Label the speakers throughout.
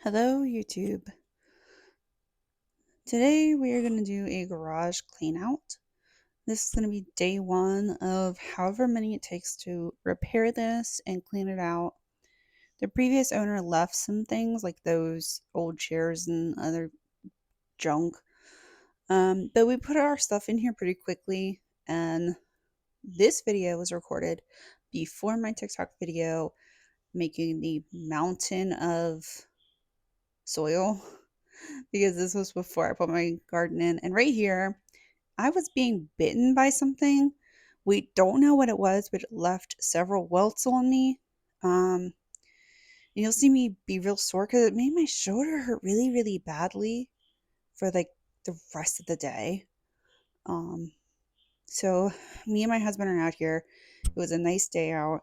Speaker 1: Hello, YouTube. Today we are going to do a garage clean out. This is going to be day one of however many it takes to repair this and clean it out. The previous owner left some things like those old chairs and other junk, but we put our stuff in here pretty quickly. And this video was recorded before my TikTok video making the mountain of soil because this was before I put my garden in. And right here, I was being bitten by something. We don't know what it was, but it left several welts on me. And you'll see me be real sore because it made my shoulder hurt really, really badly for like the rest of the day. Um, so me and my husband are out here. It was a nice day out.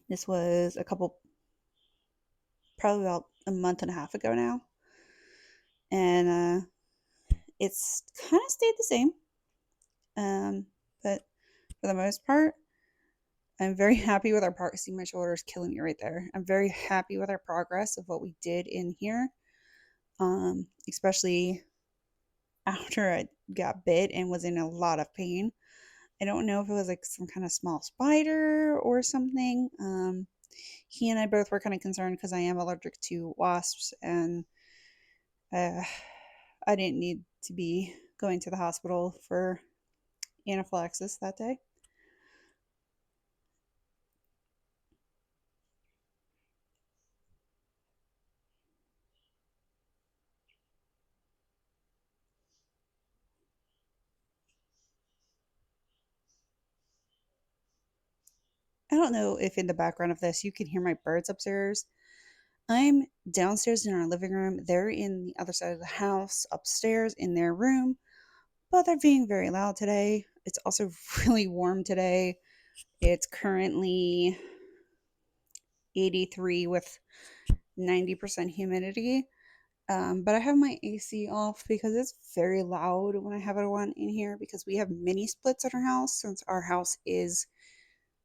Speaker 1: This was probably about a month and a half ago now. And it's kind of stayed the same. But for the most part, I'm very happy with our progress. See, my shoulder is killing me right there. I'm very happy with our progress of what we did in here, especially after I got bit and was in a lot of pain. I don't know if it was like some kind of small spider or something. He and I both were kind of concerned because I am allergic to wasps, and uh, I didn't need to be going to the hospital for anaphylaxis that day. I don't know if in the background of this you can hear my birds upstairs. I'm downstairs in our living room. They're in the other side of the house, upstairs in their room, but they're being very loud today. It's also really warm today. It's currently 83 with 90% humidity. But I have my AC off because it's very loud when I have it on in here because we have mini splits at our house since our house is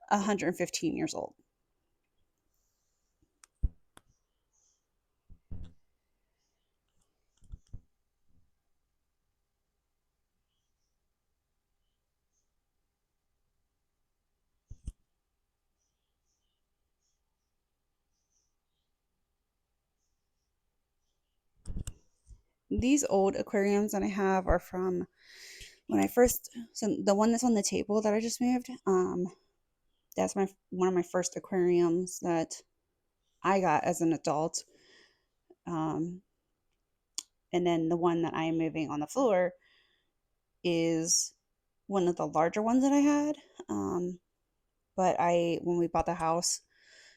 Speaker 1: 115 years old. These old aquariums that I have are from when I first, so the one that's on the table that I just moved, that's my one of my first aquariums that I got as an adult. Um, and then the one that I am moving on the floor is one of the larger ones that I had. But when we bought the house,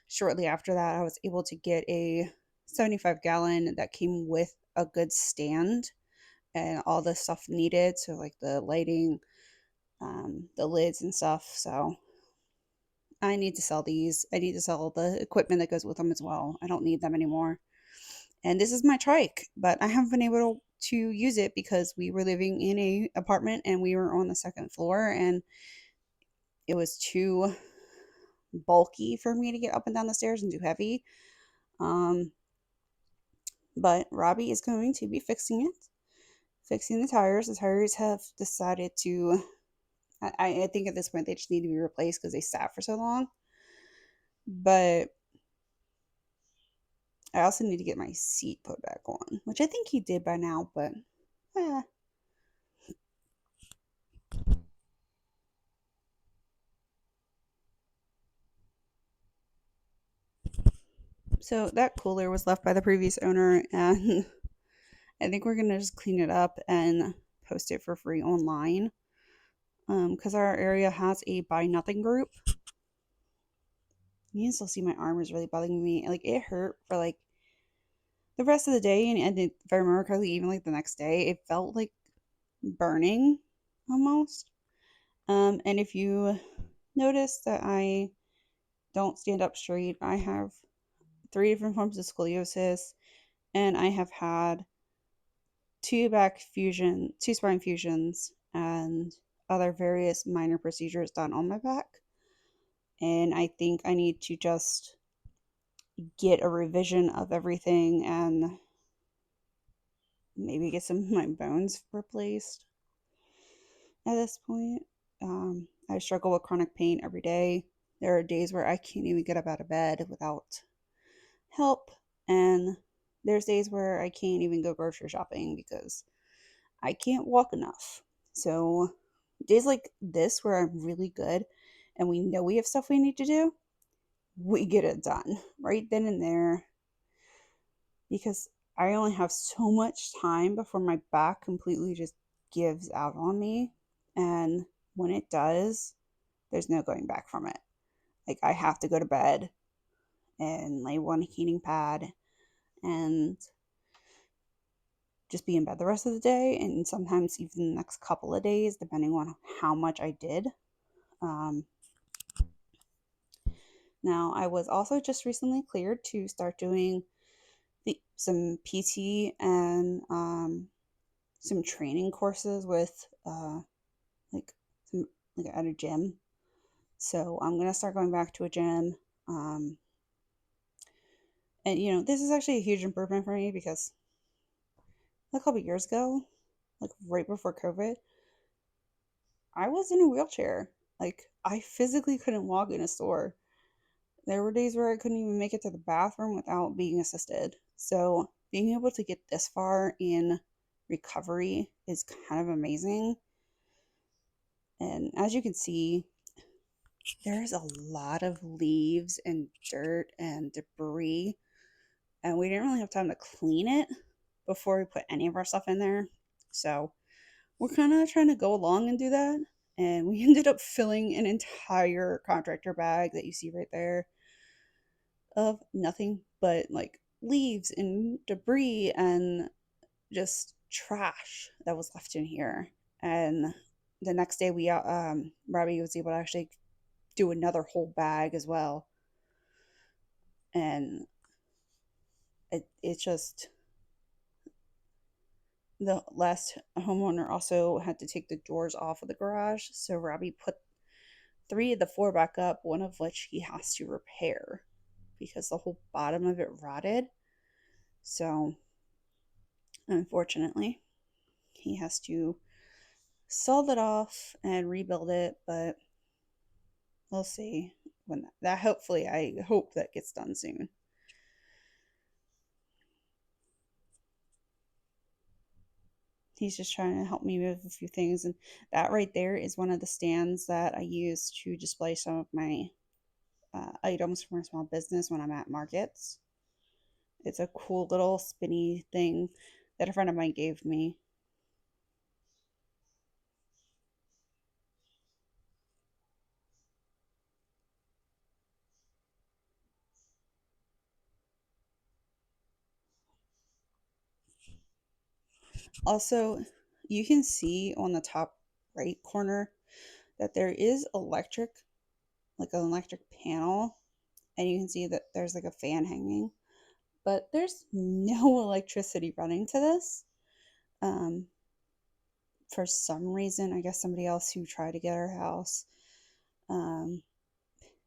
Speaker 1: shortly after that, I was able to get a 75-gallon that came with a good stand and all the stuff needed. So, like the lighting, the lids and stuff. So, I need to sell these. I need to sell the equipment that goes with them as well. I don't need them anymore. And this is my trike, but I haven't been able to use it because we were living in a apartment and we were on the second floor and it was too bulky for me to get up and down the stairs and too heavy. Um, but Robbie is going to be fixing it, fixing the tires. The tires have decided to, I think at this point they just need to be replaced because they sat for so long. But I also need to get my seat put back on, which I think he did by now, but eh. So that cooler was left by the previous owner, and I think we're gonna just clean it up and post it for free online. Because our area has a buy nothing group. You can still see my arm is really bothering me. Like it hurt for like the rest of the day, and if I remember correctly, even like the next day, it felt like burning almost. And if you notice that I don't stand up straight, I have three different forms of scoliosis, and I have had two spine fusions, and other various minor procedures done on my back. And I think I need to just get a revision of everything and maybe get some of my bones replaced at this point. I struggle with chronic pain every day. There are days where I can't even get up out of bed without help, and there's days where I can't even go grocery shopping because I can't walk enough. So, days like this where I'm really good and we know we have stuff we need to do, we get it done right then and there because I only have so much time before my back completely just gives out on me. And when it does, there's no going back from it. Like, I have to go to bed and lay one heating pad and just be in bed the rest of the day, and sometimes even the next couple of days, depending on how much I did. Um, Now, I was also just recently cleared to start doing some PT and some training courses with like some like at a gym. So I'm gonna start going back to a gym. Um, and this is actually a huge improvement for me because a couple years ago, like right before COVID, I was in a wheelchair. Like I physically couldn't walk in a store. There were days where I couldn't even make it to the bathroom without being assisted. So being able to get this far in recovery is kind of amazing. And as you can see, there's a lot of leaves and dirt and debris, and we didn't really have time to clean it before we put any of our stuff in there. So we're kind of trying to go along and do that. And we ended up filling an entire contractor bag that you see right there of nothing but like leaves and debris and just trash that was left in here. And the next day, Robbie was able to actually do another whole bag as well. And it just, the last homeowner also had to take the doors off of the garage. So Robbie put three of the four back up, one of which he has to repair because the whole bottom of it rotted. So unfortunately, he has to sawed it off and rebuild it, but we'll see when that hopefully I hope that gets done soon. He's just trying to help me move a few things, and that right there is one of the stands that I use to display some of my items for my small business when I'm at markets. It's a cool little spinny thing that a friend of mine gave me. Also, you can see on the top right corner that there is like an electric panel, and you can see that there's like a fan hanging, but there's no electricity running to this. Um, for some reason, I guess somebody else who tried to get our house um,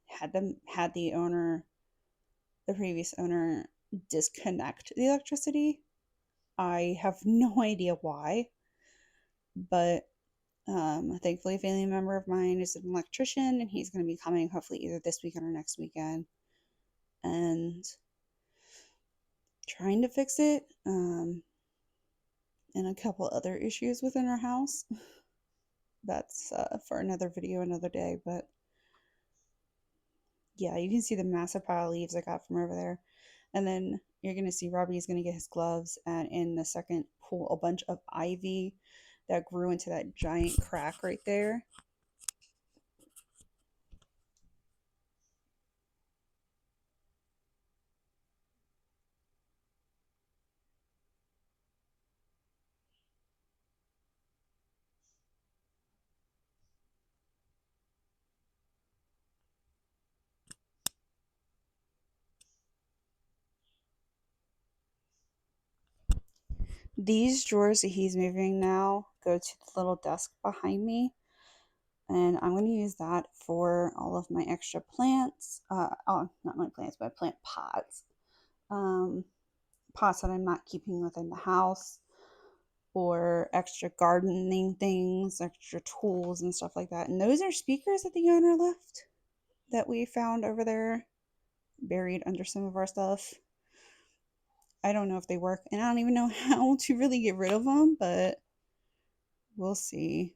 Speaker 1: had the previous owner, disconnect the electricity. I have no idea why, but thankfully, a family member of mine is an electrician, and he's going to be coming hopefully either this weekend or next weekend, and trying to fix it. And a couple other issues within our house. That's for another video, another day. But yeah, you can see the massive pile of leaves I got from over there. And then you're going to see Robbie's going to get his gloves and in the second pull a bunch of ivy that grew into that giant crack right there. These drawers that he's moving now go to the little desk behind me. And I'm going to use that for all of my extra plants. Oh, not my plants, but plant pots. Um, Pots that I'm not keeping within the house, or extra gardening things, extra tools and stuff like that. And those are speakers that the owner left that we found over there buried under some of our stuff. I don't know if they work, and I don't even know how to really get rid of them, but we'll see.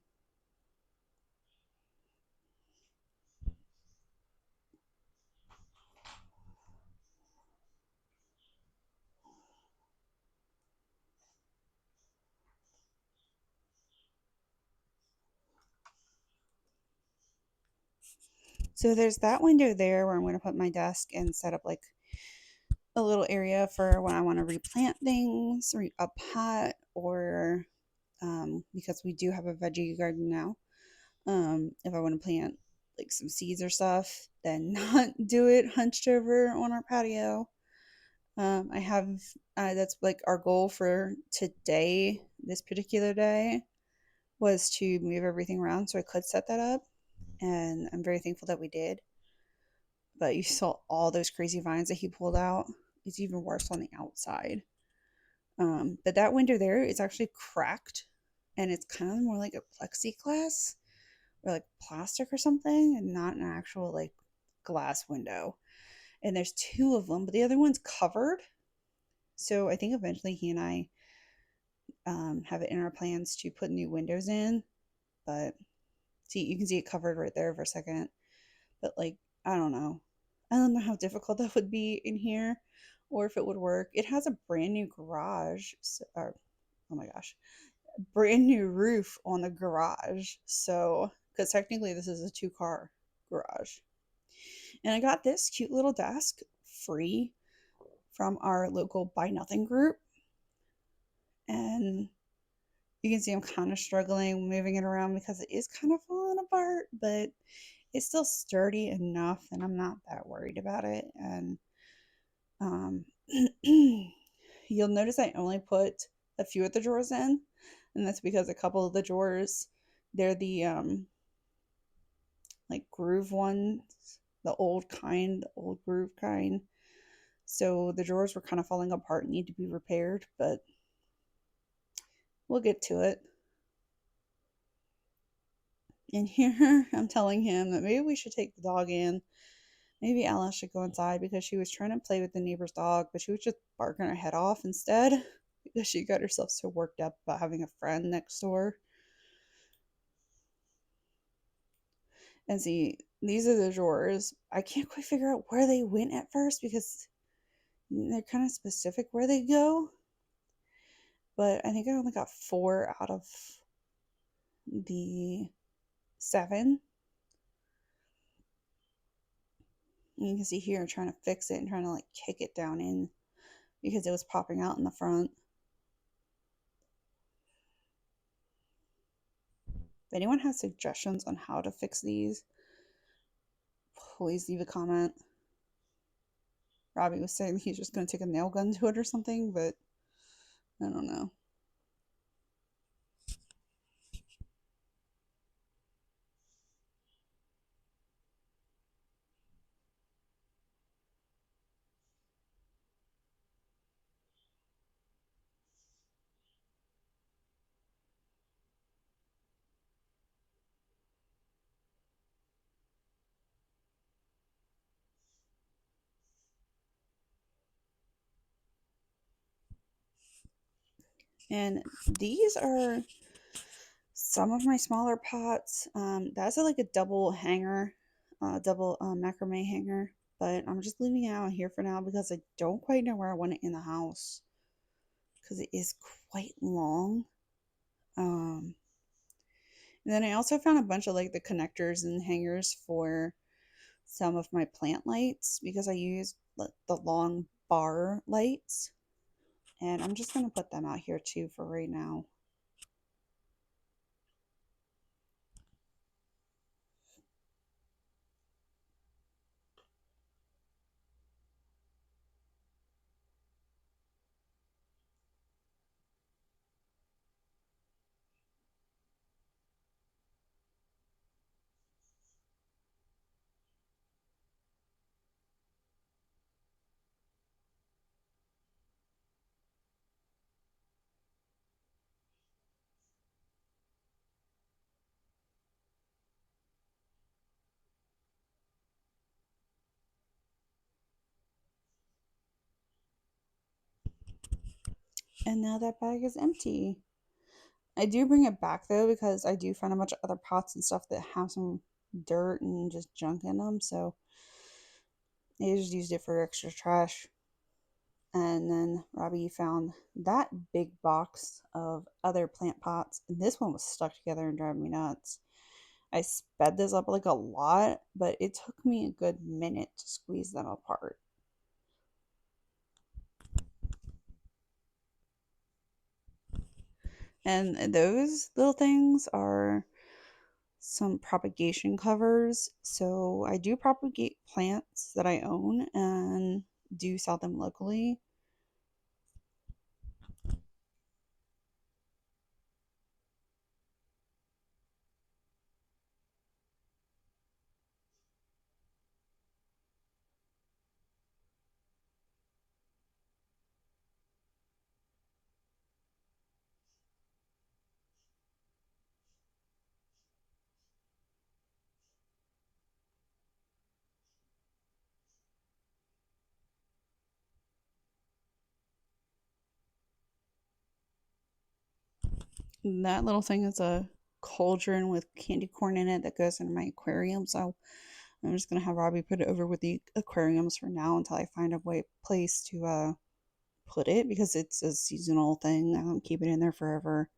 Speaker 1: So there's that window there where I'm going to put my desk and set up like a little area for when I want to replant things, a pot, or because we do have a veggie garden now. If I want to plant like some seeds or stuff, then not do it hunched over on our patio. I have That's like our goal for today, this particular day, was to move everything around so I could set that up. And I'm very thankful that we did. But you saw all those crazy vines that he pulled out. It's even worse on the outside. But that window there is actually cracked, and it's kind of more like a plexiglass or like plastic or something, and not an actual like glass window. And there's two of them, but the other one's covered. So I think eventually he and I have it in our plans to put new windows in. But see, you can see it covered right there for a second. But like, I don't know. I don't know how difficult that would be in here, or if it would work. It has a brand new garage, or oh my gosh, brand new roof on the garage. So, because technically this is a two-car garage. And I got this cute little desk free from our local Buy Nothing group. And you can see I'm kind of struggling moving it around because it is kind of falling apart, but it's still sturdy enough and I'm not that worried about it. And um, you'll notice I only put a few of the drawers in, and that's because a couple of the drawers, they're the like groove ones, the old groove kind. So the drawers were kind of falling apart and need to be repaired, but we'll get to it. And here I'm telling him that maybe we should take the dog in. Maybe Ella should go inside because she was trying to play with the neighbor's dog, but she was just barking her head off instead because she got herself so worked up about having a friend next door. And see, these are the drawers. I can't quite figure out where they went at first because they're kind of specific where they go. But I think I only got 4 out of the 7. And you can see here, I'm trying to fix it and trying to like kick it down in because it was popping out in the front. If anyone has suggestions on how to fix these, please leave a comment. Robbie was saying he's just going to take a nail gun to it or something, but I don't know. And these are some of my smaller pots. That's like a double hanger, double macrame hanger, but I'm just leaving it out here for now because I don't quite know where I want it in the house because it is quite long. Um, and then I also found a bunch of like the connectors and hangers for some of my plant lights because I use the long bar lights, and I'm just going to put them out here too for right now. And now that bag is empty. I do bring it back though because I do find a bunch of other pots and stuff that have some dirt and just junk in them. So I just used it for extra trash. And then Robbie found that big box of other plant pots, and this one was stuck together and driving me nuts. I sped this up like a lot, but it took me a good minute to squeeze them apart. And those little things are some propagation covers. So I do propagate plants that I own and do sell them locally. That little thing is a cauldron with candy corn in it that goes in my aquarium. So I'm just gonna have Robbie put it over with the aquariums for now until I find a place to put it because it's a seasonal thing. I don't keep it in there forever.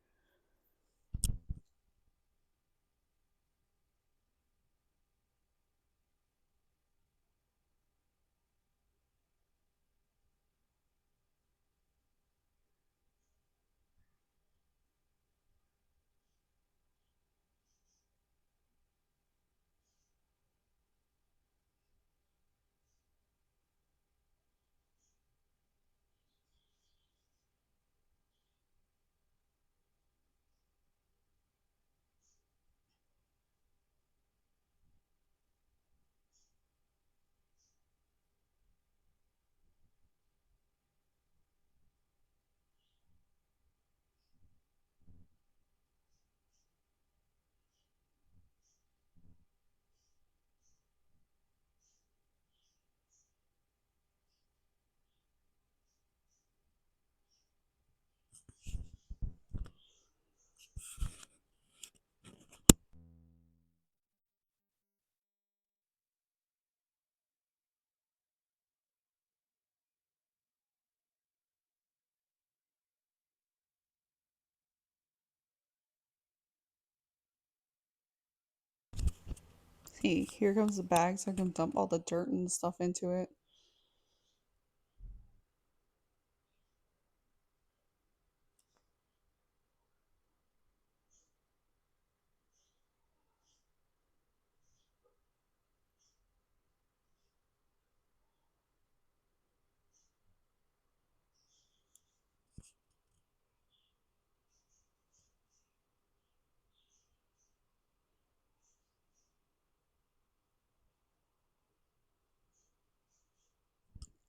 Speaker 1: See, here comes the bag so I can dump all the dirt and stuff into it.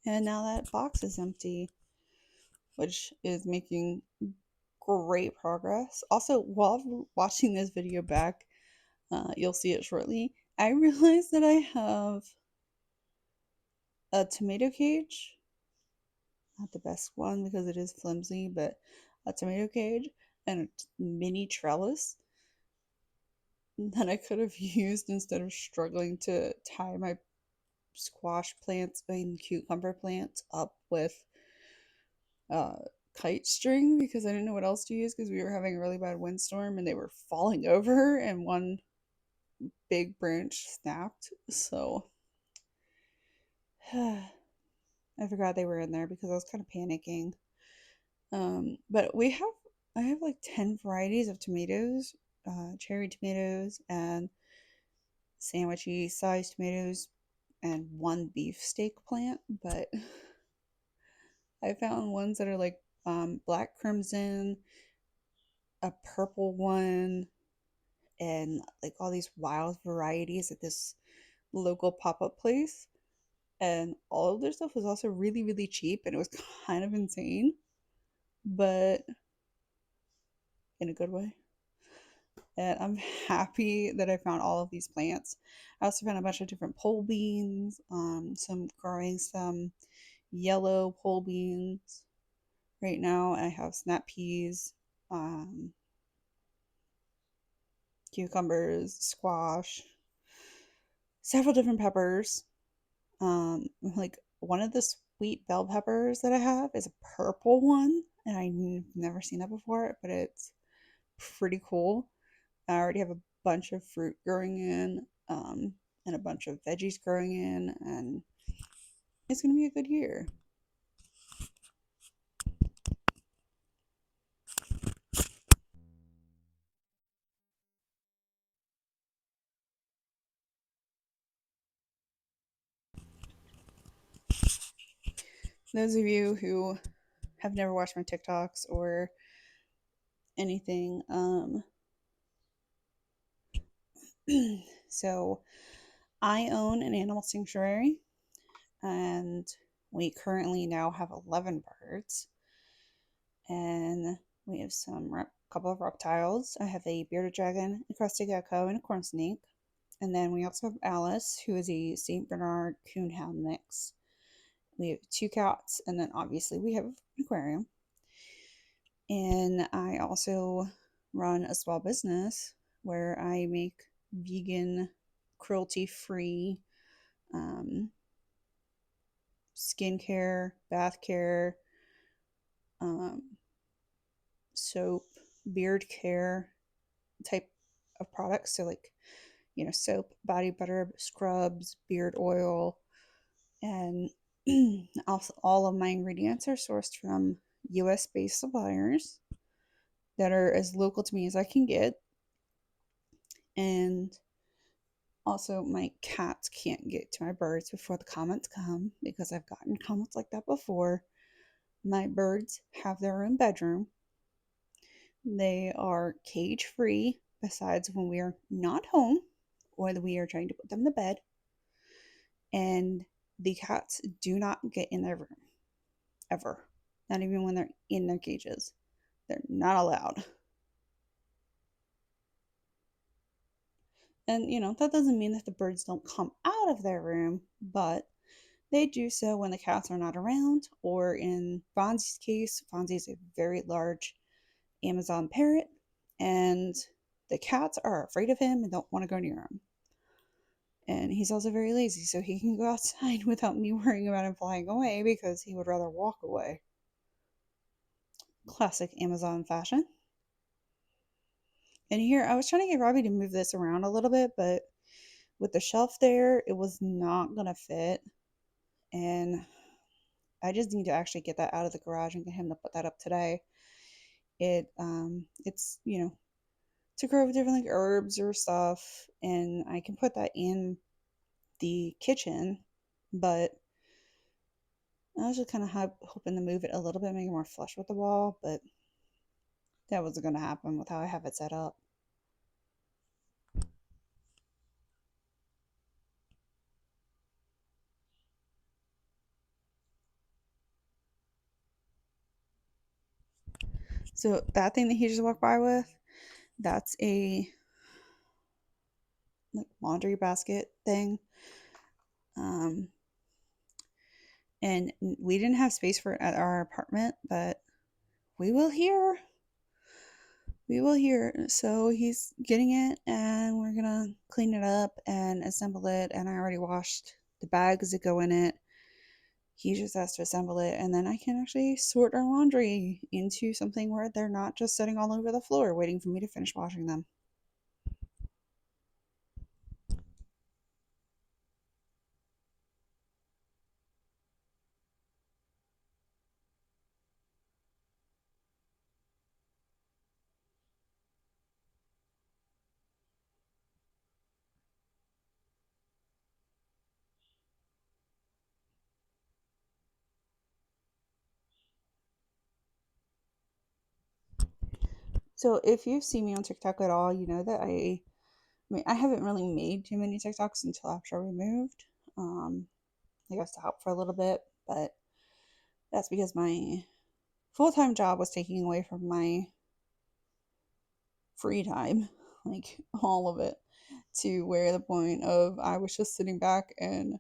Speaker 1: And now that box is empty, which is making great progress. Also, while watching this video back, you'll see it shortly. I realized that I have a tomato cage, not the best one because it is flimsy, but a tomato cage and a mini trellis that I could have used instead of struggling to tie my squash plants and cucumber plants up with uh, kite string because I didn't know what else to use because we were having a really bad windstorm and they were falling over and one big branch snapped. So I forgot they were in there because I was kind of panicking. But I have like 10 varieties of tomatoes, cherry tomatoes and sandwichy sized tomatoes and one beefsteak plant. But I found ones that are like black crimson, a purple one, and like all these wild varieties at this local pop-up place. And all of their stuff was also really, really cheap and it was kind of insane, but in a good way. And I'm happy that I found all of these plants. I also found a bunch of different pole beans, some growing some yellow pole beans, Right now, I have snap peas, um, cucumbers, squash, several different peppers. Like one of the sweet bell peppers that I have is a purple one, and I've never seen that before, but it's pretty cool. I already have a bunch of fruit growing in, and a bunch of veggies growing in, and it's going to be a good year. Those of you who have never watched my TikToks or anything, so I own an animal sanctuary, and we currently now have 11 birds, and we have couple of reptiles. I have a bearded dragon, a crested gecko, and a corn snake. And then we also have Alice, who is a St. Bernard Coonhound mix. We have two cats, and then obviously we have an aquarium. And I also run a small business where I make vegan, cruelty free um, skincare, bath care, um, soap, beard care type of products. So, like, soap, body butter, scrubs, beard oil, and also all of my ingredients are sourced from US based suppliers that are as local to me as I can get. And also, my cats can't get to my birds before the comments come because I've gotten comments like that before. My birds have their own bedroom. They are cage free, besides when we are not home or we are trying to put them to bed. And the cats do not get in their room ever, not even when they're in their cages. They're not allowed. And, that doesn't mean that the birds don't come out of their room, but they do so when the cats are not around, or in Fonzie's case, Fonzie is a very large Amazon parrot, and the cats are afraid of him and don't want to go near him. And he's also very lazy, so he can go outside without me worrying about him flying away because he would rather walk away. Classic Amazon fashion. And here, I was trying to get Robbie to move this around a little bit, but with the shelf there, it was not going to fit. And I just need to actually get that out of the garage and get him to put that up today. It's to grow with different like herbs or stuff, and I can put that in the kitchen, but I was just kind of hoping to move it a little bit, make it more flush with the wall, but that wasn't going to happen with how I have it set up. So that thing that he just walked by with, that's a like laundry basket thing. Um, and we didn't have space for it at our apartment, but we will here. We will here. So he's getting it, and we're gonna clean it up and assemble it. And I already washed the bags that go in it. He just has to assemble it, and then I can actually sort our laundry into something where they're not just sitting all over the floor waiting for me to finish washing them. So if you see me on TikTok at all, you know that I mean, I haven't really made too many TikToks until after we moved. I got stopped for a little bit, but that's because my full time job was taking away from my free time, like all of it, to where the point of I was just sitting back and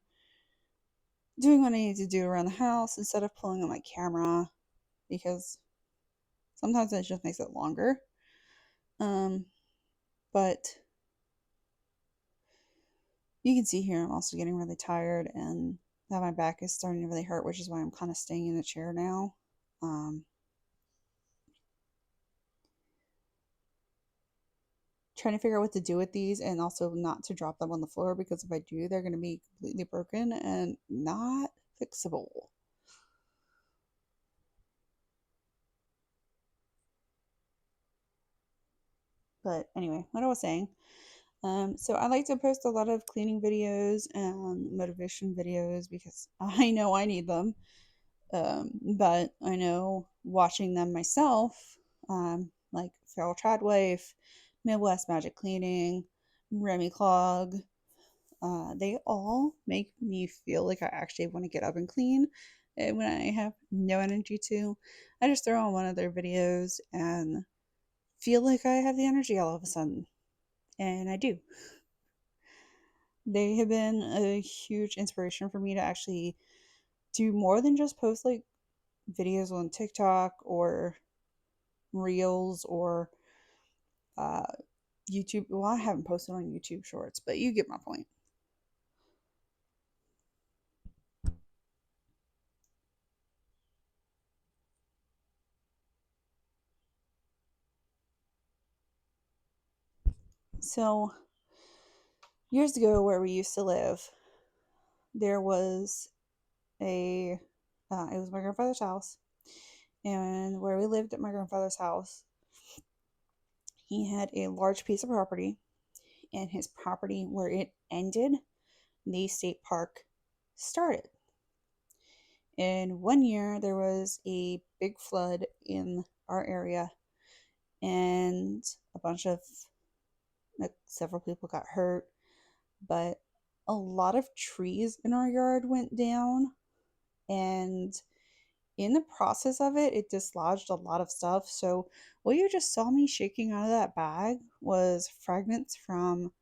Speaker 1: doing what I needed to do around the house instead of pulling on my camera because sometimes it just makes it longer. Um, but you can see here I'm also getting really tired and that my back is starting to really hurt, which is why I'm kind of staying in the chair now. Um, Trying to figure out what to do with these and also not to drop them on the floor because if I do, they're going to be completely broken and not fixable. But anyway, what I was saying. So I like to post a lot of cleaning videos and motivation videos because I know I need them. But I know watching them myself, like Feral Tradwife, Midwest Magic Cleaning, Remy Clog, they all make me feel like I actually want to get up and clean. And when I have no energy to, I just throw on one of their videos and feel like I have the energy all of a sudden. And I do. They have been a huge inspiration for me to actually do more than just post like videos on TikTok or Reels or uh, YouTube. Well, I haven't posted on YouTube Shorts, but you get my point. So, years ago, where we used to live, there was it was my grandfather's house. And where we lived at my grandfather's house, he had a large piece of property, and his property where it ended, the state park started. And one year there was a big flood in our area, and a bunch of like, several people got hurt, but a lot of trees in our yard went down, and in the process of it, it dislodged a lot of stuff. So, what you just saw me shaking out of that bag was fragments from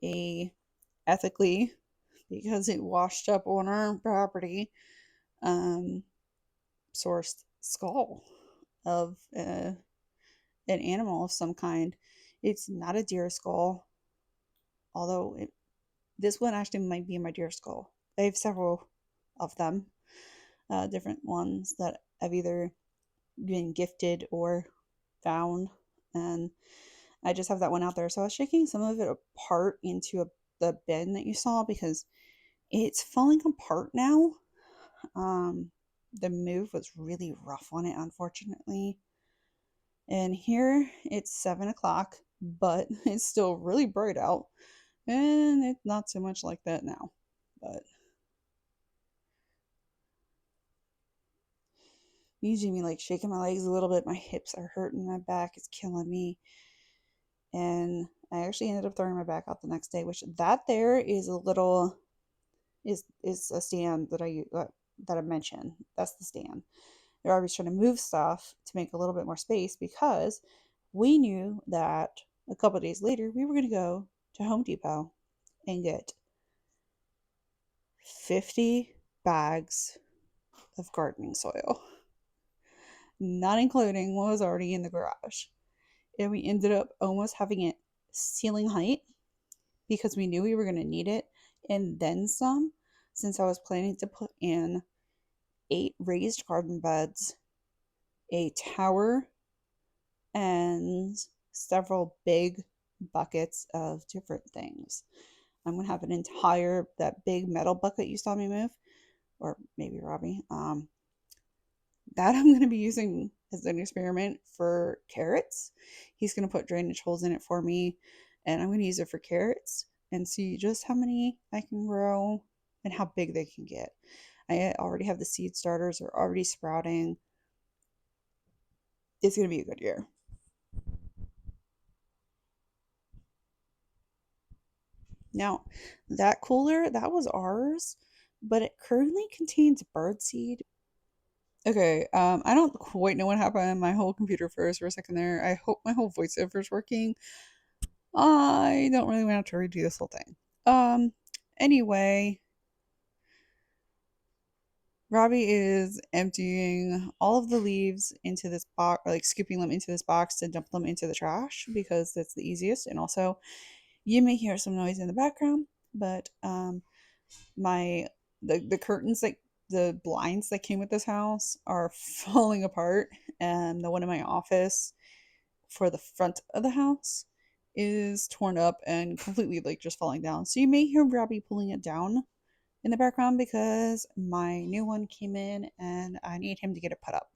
Speaker 1: a ethically, because it washed up on our property, um, sourced skull of an animal of some kind. It's not a deer skull, although this one actually might be my deer skull. I have several of them, different ones that I've either been gifted or found, and I just have that one out there. So I was shaking some of it apart into the bin that you saw because it's falling apart now. Um, the move was really rough on it, unfortunately. And here it's 7 o'clock, but it's still really bright out, and it's not so much like that now. But usually me like shaking my legs a little bit, my hips are hurting, my back is killing me, and I actually ended up throwing my back out the next day. Which that there is a little is a stand that I mentioned. That's the stand. They're always trying to move stuff to make a little bit more space because we knew that a couple of days later we were going to go to Home Depot and get 50 bags of gardening soil, not including what was already in the garage. And we ended up almost having it ceiling height because we knew we were going to need it and then some, since I was planning to put in 8 raised garden beds, a tower, and several big buckets of different things. I'm gonna have an entire that big metal bucket you saw me move, or maybe Robbie. That I'm gonna be using as an experiment for carrots. He's gonna put drainage holes in it for me, and I'm gonna use it for carrots and see just how many I can grow and how big they can get. I already have the seed starters; are already sprouting. It's gonna be a good year. Now, that cooler, that was ours, but it currently contains birdseed. Okay, I don't quite know what happened. My whole computer froze for a second there. I hope my whole voiceover is working. I don't really want to redo this whole thing. Um, anyway, Robbie is emptying all of the leaves into this box, like scooping them into this box to dump them into the trash because that's the easiest. And also, you may hear some noise in the background, but my the curtains, like the blinds that came with this house, are falling apart, and the one in my office for the front of the house is torn up and completely like just falling down. So you may hear Robbie pulling it down in the background because my new one came in and I need him to get it put up.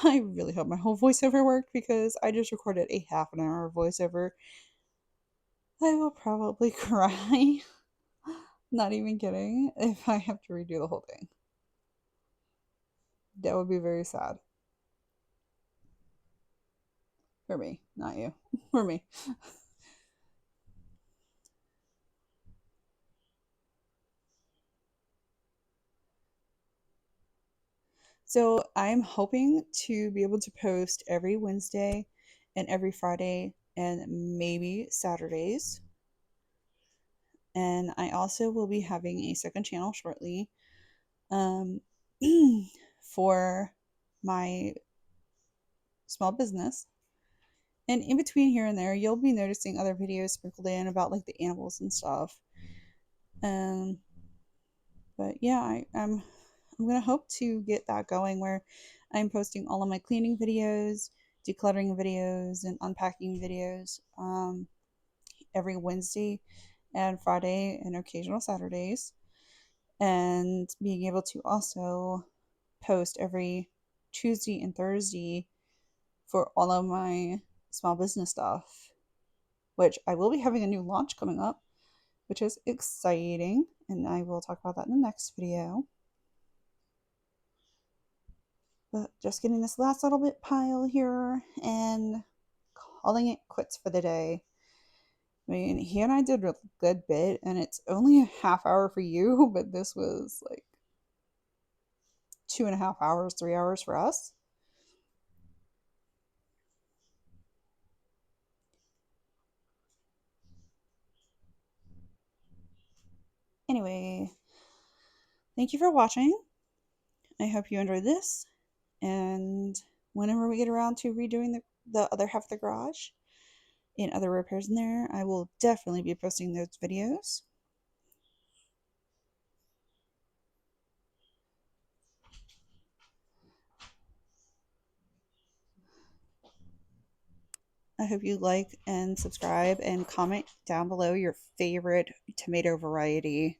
Speaker 1: I really hope my whole voiceover worked because I just recorded a half an hour voiceover. I will probably cry. Not even kidding. If I have to redo the whole thing, that would be very sad for me, not you. For me. So I'm hoping to be able to post every Wednesday and every Friday and maybe Saturdays. And I also will be having a second channel shortly, um, for my small business. And in between here and there, you'll be noticing other videos sprinkled in about like the animals and stuff. Um, but yeah, I'm gonna hope to get that going where I'm posting all of my cleaning videos, decluttering videos, and unpacking videos every Wednesday and Friday and occasional Saturdays, and being able to also post every Tuesday and Thursday for all of my small business stuff, which I will be having a new launch coming up, which is exciting, and I will talk about that in the next video. But just getting this last little bit pile here and calling it quits for the day. I mean, he and I did a good bit, and it's only a half hour for you, but this was like 2.5 hours, 3 hours for us. Anyway, thank you for watching. I hope you enjoyed this, and whenever we get around to redoing the other half of the garage and other repairs in there, I will definitely be posting those videos. I hope you like and subscribe and comment down below your favorite tomato variety.